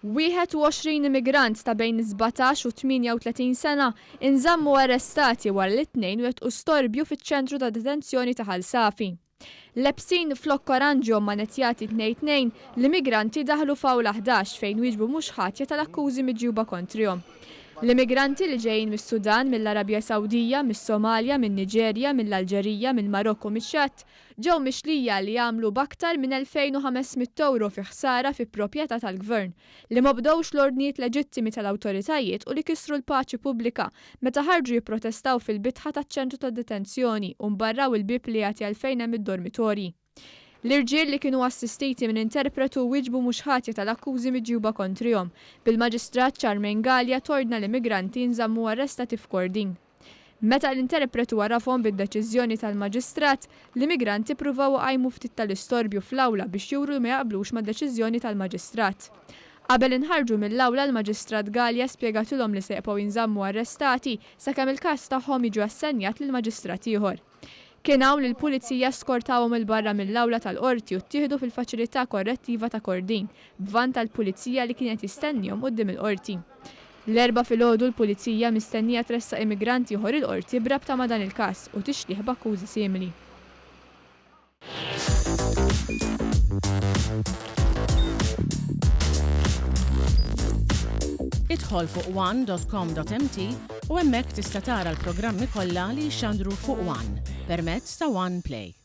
21 immigrant ta' bejn 17 u 38 sena inżammu arrestati wara l-itnejn wettqu storbju fiċ-Ċentru tad-detenzjoni ta' Ħal Safi. Lebsin flok oranġhom manetjati 2-2, l-immigranti daħlu f'awla 11 fejn wieġbu mhux ħatja tal-akkużi miġjuba kontrihom. L-immigranti li ġejjin mis-Sudan, mill-Arabja Sawdija, mis-Somalja, min-Niġerja, mill-Alġerija, mill-Marokku, mix-Ċadd ġew mixlija li jagħmlu b'aktar minn 2500 euro fi ħsara fi proprjetà tal-Gvern li ma bdewx l-ordnijiet leġittimi tal-awtoritajiet u li kisru l-paċi pubblika meta ħarġu jipprotestaw fil-bitħa taċ-ċentru tad-detenzjoni u mbarraw il-bieb li jagħti għalfejn hemm id-dormitorji. L-irġiel li kienu assistiti minn interpretu wieġbu mhux ħatja tal-akkużi miġjuba kontrihom. Bil-Maġistrat Galja tordna l-immigranti jinżammu arrestati f'Kordin. Meta l-interpretu għarafhom bid-deċiżjoni tal-Maġistrat, l-immigranti pruvaw għajmu ftit tal-istorbju fl-awla biex juru ma jaqblux mad-deċiżjoni tal-Maġistrat. Qabel inħarġu mill-awla l-Maġistrat Galja spjegatilhom li se jibqgħu jinżammu arrestati sakemm il-każ tagħhom jiġu assenjat lil maġistrat ieħor. Kien hawn li l-pulizija skortawhom il-barra mill-awla tal-qorti u ttieħdu fil-faċilità korettiva ta' Kordin b'van tal-pulizija li kienet jistennihom quddiem il-qorti. L-erba' filgħodu l-pulizija mistennija tressaq immigranti ieħor il-qorti b'rabta ma' dan il-każ u tixtieħ b'akkużi simili. Idħol fuq one.com.mt u hemmhekk tista' tara l-programmi kollha li jxandru fuq One permezz ta' One Play.